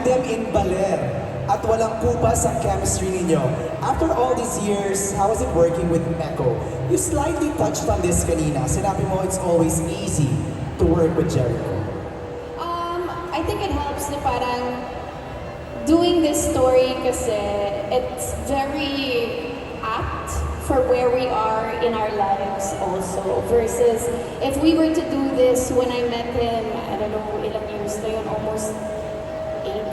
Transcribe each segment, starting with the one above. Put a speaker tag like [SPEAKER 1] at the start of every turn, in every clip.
[SPEAKER 1] tandem in Baler at walang kupas ang chemistry ninyo. After all these years, how was it working with Meko? You slightly touched on this kanina. Sinabi mo it's always easy to work with Jericho.
[SPEAKER 2] I think it helps na parang doing this story kasi it's very apt for where we are in our lives also versus if we were to do this when I met him, I don't know ilang years na yun, almost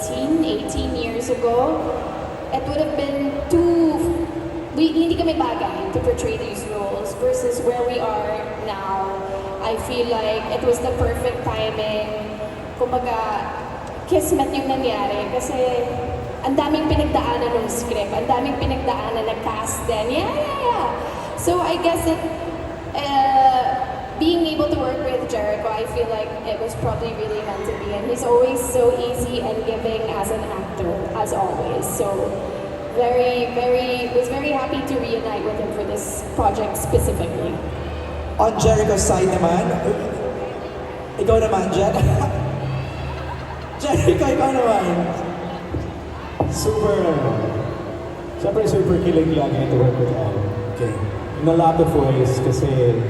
[SPEAKER 2] 18 years ago, it would have been hindi kami bagay to portray these roles versus where we are now. I feel like it was the perfect timing. Kumbaga, kismet yung nangyari kasi ang daming pinagdaanan ng script, ang daming pinagdaanan ng cast din. Yeah. So I guess being able to work with Jericho, I feel like it was probably really meant to be. And he's always so easy and giving as an actor, as always. So was very happy to reunite with him for this project specifically.
[SPEAKER 1] On Jericho's side naman, ikaw naman, Jen. Jericho, ikaw naman.
[SPEAKER 3] Siyempre super kilig lagi to work with Anne.
[SPEAKER 1] Okay.
[SPEAKER 3] In a lot of ways kasi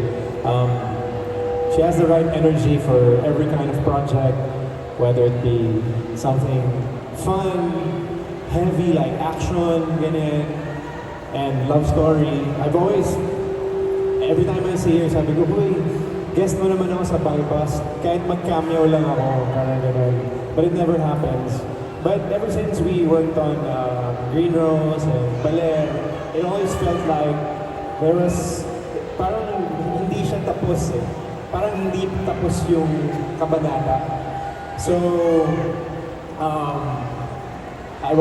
[SPEAKER 3] she has the right energy for every kind of project, whether it be something fun, heavy like action, ganyan, and love story. Every time I see her, sabi ko, "Uy, guest mo naman ako sa Bypass, kahit mag-cameo lang ako," parang ganun. But it never happens. But ever since we worked on Green Rose and Baler, it always felt like there was, parang hindi siya tapos eh. Parang hindi tapos yung kabanata. So, I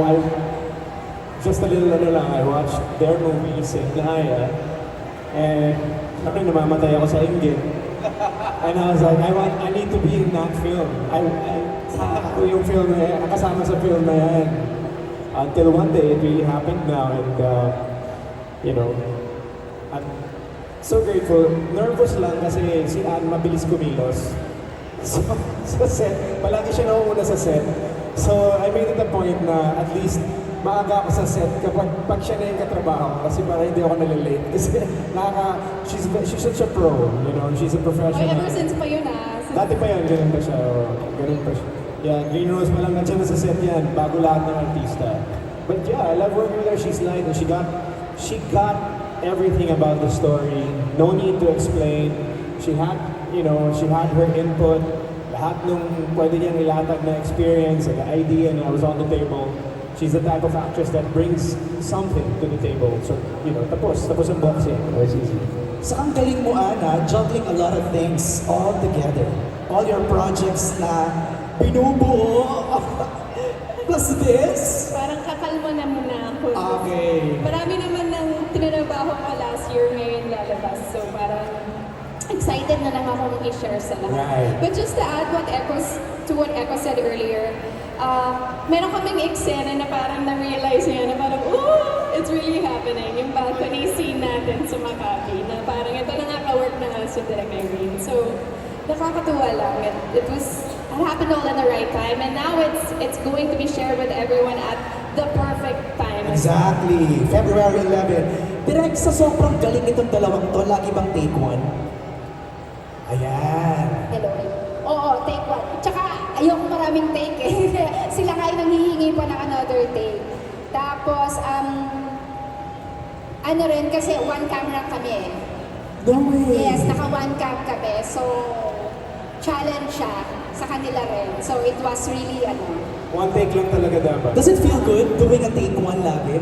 [SPEAKER 3] just a little I watched their movie, Saint Naya, and namamatay ako sa inggit. And I was like, I need to be in that film. Ako yung film na yan, nakasama sa film na yan. Until one day, it really happened now, and I'm so grateful. Nervous lang kasi si Anne mabilis kumilos. So, sa set, palagi siya nauuna sa set. So, I made it a point na at least maaga ako sa set pag siya na yung katrabaho kasi para hindi ako nalilate. Kasi she's such a pro, she's a professional.
[SPEAKER 2] Ever since pa yun
[SPEAKER 3] Dati pa yan, ganun pa siya. Yeah, Green Rose pa lang nandiyan na sa set yan, bago lahat ng artista. But yeah, I love working with her. She's light and she got everything about the story. No need to explain. She had her input. Lahat nung pwede niyang ilatag na experience and the idea na was on the table. She's the type of actress that brings something to the table. So, tapos ang boxing. It's easy.
[SPEAKER 1] Sa galing mo, Ana, juggling a lot of things all together. All your projects na binubuo. Plus this.
[SPEAKER 2] Parang kakalma na muna ako.
[SPEAKER 1] Okay.
[SPEAKER 2] Marami naman ng tinrabaho ko last year ngayon lalabas. So parang excited na lang akong i-share sa lahat.
[SPEAKER 1] Right.
[SPEAKER 2] But just to add what Echo said earlier, meron kaming eksena na parang na-realize niya na parang, it's really happening. Yung balcony scene natin sa Makati na parang ito na nakaka-work na nga sa Direct Irene. So, nakakatuwa lang. It happened all at the right time and now it's going to be shared with everyone at the perfect time.
[SPEAKER 1] Exactly. February 11. Direct sa sobrang galing nitong dalawang to, lagi bang take one? Ayan.
[SPEAKER 4] Hello. Oo, take one. Tsaka, ayoko maraming take eh. Sila nga yung nanghihingi pa ng another take. Tapos, ano rin, kasi one camera kami eh.
[SPEAKER 1] No way.
[SPEAKER 4] Yes, naka one cam kami. So, challenge siya sa kanila rin. So, it was really,
[SPEAKER 3] One take lang talaga dapat.
[SPEAKER 1] Does it feel good doing a take one lagi?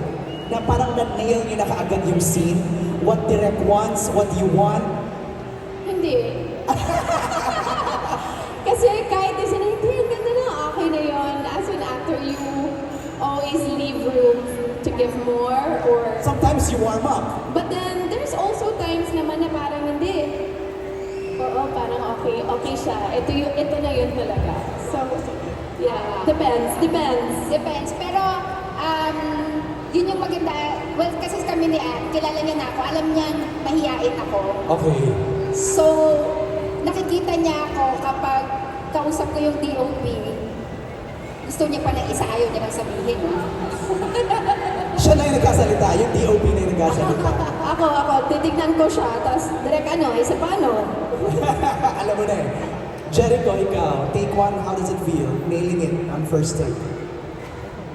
[SPEAKER 1] Na parang na-nail niyo na kaagad yung scene? What direct wants, what you want?
[SPEAKER 2] Hindi. Kasi kahit isa na, hindi, ganda na, okay na yun. As an actor, you always leave room to give more or...
[SPEAKER 1] Sometimes you warm up.
[SPEAKER 2] But then, there's also times naman na parang hindi. Oo, parang okay siya. Ito na yun talaga. So, yeah, depends.
[SPEAKER 4] Pero, yun yung maganda. Well, kasi kami ni Anne, kilala niya na ako. Alam niya, mahihain ako.
[SPEAKER 1] Okay.
[SPEAKER 4] So, nakikita niya ako kapag kausap ko yung DOP. gusto niya pa ng isa, ayaw niya lang sabihin.
[SPEAKER 1] Siya na yung nagkasalita, yung DOP na yung nagkasalita.
[SPEAKER 2] Ako, titignan ko siya, tapos direct isa pa
[SPEAKER 1] Alam mo na eh. Jericho, ikaw, take one, how does it feel? Nailing it on first take.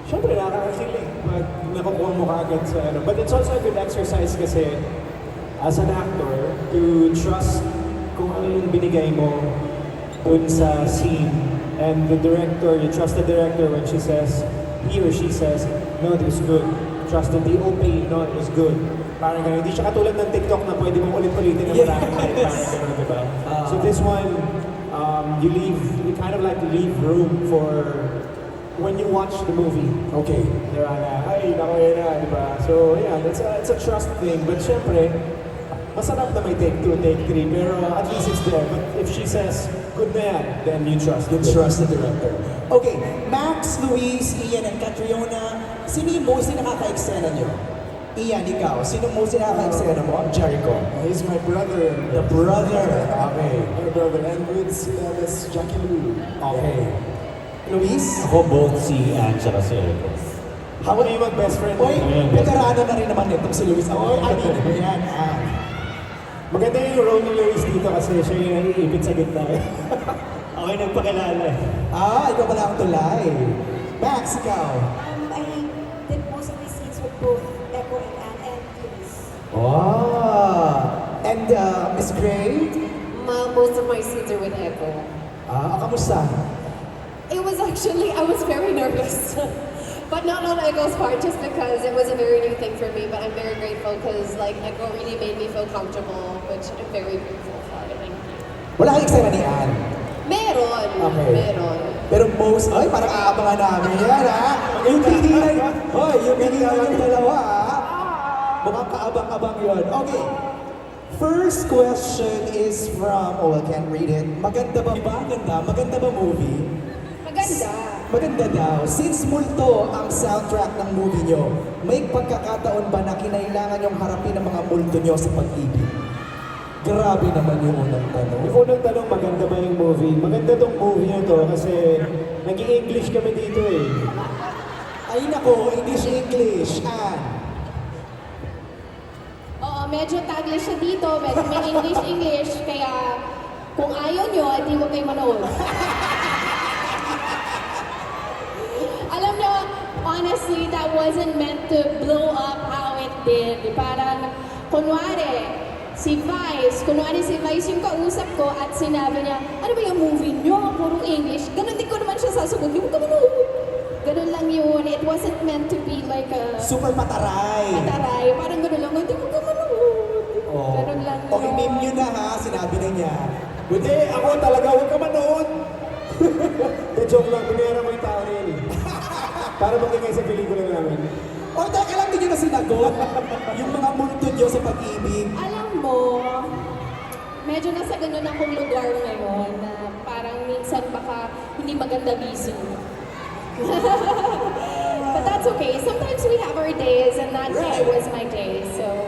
[SPEAKER 3] Siyempre, nakakakilig pag nakukuha mo kaagad sa ano. But it's also a good exercise kasi as an actor to trust kung ano yung binigay mo dun sa scene. And the director, you trust the director when she says, he or she says, no, this is good. Trust the DOP, no, it was good. Parang ganun. Hindi siya katulad ng TikTok na pwede mong ulit-ulitin na maraming time. Parang ganun, diba? So this one, you kind of like leave room for when you watch the movie.
[SPEAKER 1] Okay.
[SPEAKER 3] Diba na, ay, naku yun na, diba? So, yeah, it's a trust thing. But syempre, masarap na may take 2, take 3, pero at least it's there. But if she says, good na yan, then you trust
[SPEAKER 1] You
[SPEAKER 3] it.
[SPEAKER 1] trust the director. Okay, Max, Luis, Ian, and Catriona, sino yung mostly nakaka-eksena nyo? Ian, ikaw, sino mostly nakaka-eksena mo? Jericho.
[SPEAKER 5] He's my brother.
[SPEAKER 1] The brother. Okay.
[SPEAKER 5] My brother. And with Miss Jackie Lou.
[SPEAKER 1] Okay. Luis?
[SPEAKER 6] Ako both si Anne tsaka si Erico.
[SPEAKER 3] How do you mag-best friend?
[SPEAKER 1] Oy,
[SPEAKER 3] Ayan.
[SPEAKER 1] veterano na rin naman itong si Luis. Oy, Anino ba yan?
[SPEAKER 3] Maganda yung role ni Luis dito kasi siya yung naiipit sa gitna.
[SPEAKER 6] Okay, nagpakilala eh.
[SPEAKER 1] Ikaw pala ang tulay. Max, ikaw.
[SPEAKER 7] I did most of my scenes with both Echo and Anne and Luis.
[SPEAKER 1] And Miss Gray?
[SPEAKER 2] Most of my scenes are with Echo.
[SPEAKER 1] Kamusta?
[SPEAKER 2] It was actually, I was very nervous. But not on Echo's part, just because it was a very new thing for me. But I'm very grateful because like Echo really made me feel comfortable, which I'm very grateful for. Thank you.
[SPEAKER 1] Wala kang eksena ni Anne?
[SPEAKER 2] Meron.
[SPEAKER 1] Okay.
[SPEAKER 2] Meron.
[SPEAKER 1] Pero most, ay, parang aabangan namin yan, ha? Yung tinginan, yung tinginan yung dalawa, ha? Mukhang kaabang-abang yun. Okay. First question is from, I can't read it. Maganda ba? Maganda ba movie?
[SPEAKER 4] Maganda.
[SPEAKER 1] Maganda daw. Since multo ang soundtrack ng movie nyo, may pagkakataon ba na kinailangan yung harapin ang mga multo nyo sa pag-ibig? Grabe naman yung unang tanong.
[SPEAKER 3] Yung unang tanong, maganda ba yung movie? Maganda tong movie na to kasi nag-i-English kami dito eh.
[SPEAKER 1] Ay nako, English. Anne.
[SPEAKER 2] Oo, medyo taglish siya dito, medyo may English, kaya kung ayaw nyo, hindi mo kayo manood. Alam nyo, honestly, that wasn't meant to blow up how it did. Parang, kunwari si Vice yung kausap ko at sinabi niya, ano ba yung movie nyo? Puro English. Ganon din ko naman siya sasagot, hindi mo ka manood. Ganon lang yun. It wasn't meant to be like a
[SPEAKER 1] Super pataray.
[SPEAKER 2] mataray. Parang ganon lang, hindi mo ka manood. Ganon lang yun.
[SPEAKER 1] Okay, meme nyo na ha, sinabi na niya.
[SPEAKER 3] Hindi, ako talaga, huwag ka manood! The joke lang, binera mo yung tao na yun eh. Para magiging sa pelikula namin.
[SPEAKER 1] O, teka lang, hindi nyo na sinagot. Yung mga multo nyo sa pag-ibig.
[SPEAKER 2] Alam mo, medyo nasa ganun akong lugar ngayon na parang minsan baka hindi maganda gising. But that's okay. Sometimes we have our days and that day was my day. So,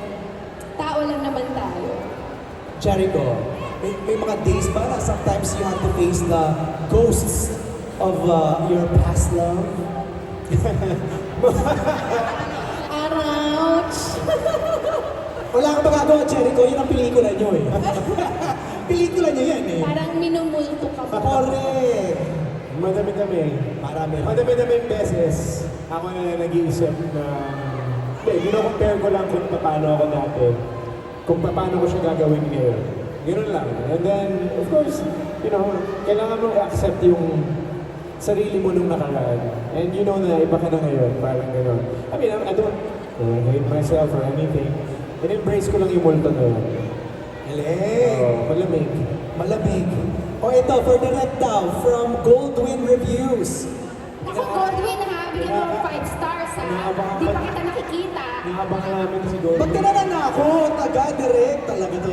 [SPEAKER 2] tao lang naman tayo.
[SPEAKER 1] Jericho, may mga days ba na sometimes you have to face the ghosts of your past love?
[SPEAKER 2] Ouch!
[SPEAKER 1] Wala kang magagawa, Jericho. Yun ang pelikula nyo eh. Pelikula nyo yan eh.
[SPEAKER 2] Parang minumulto ka pa.
[SPEAKER 1] Correct.
[SPEAKER 3] Madami-dami.
[SPEAKER 1] Marami.
[SPEAKER 3] Madami-daming beses ako na nag-iisip na gino-compare ko lang kung paano ako dati, kung paano ko siya gagawin ngayon. Ganun lang. And then, of course, kailangan mo i-accept yung sarili mo nung nakaraan. And you know na iba ka na ngayon, parang gano'n. I mean, I don't hate myself or anything. In-embrace ko lang yung multo na yun.
[SPEAKER 1] Galing.
[SPEAKER 3] Malamig.
[SPEAKER 1] Malamig. O ito, for the red daw, from Goldwyn Reviews.
[SPEAKER 4] Ako, Goldwyn ha, bigyan mo 5 stars ha. Di pa kita nakikita.
[SPEAKER 3] Nakabangan namin si Gordon.
[SPEAKER 1] Ba't ka na ako? Taga-direct talaga to.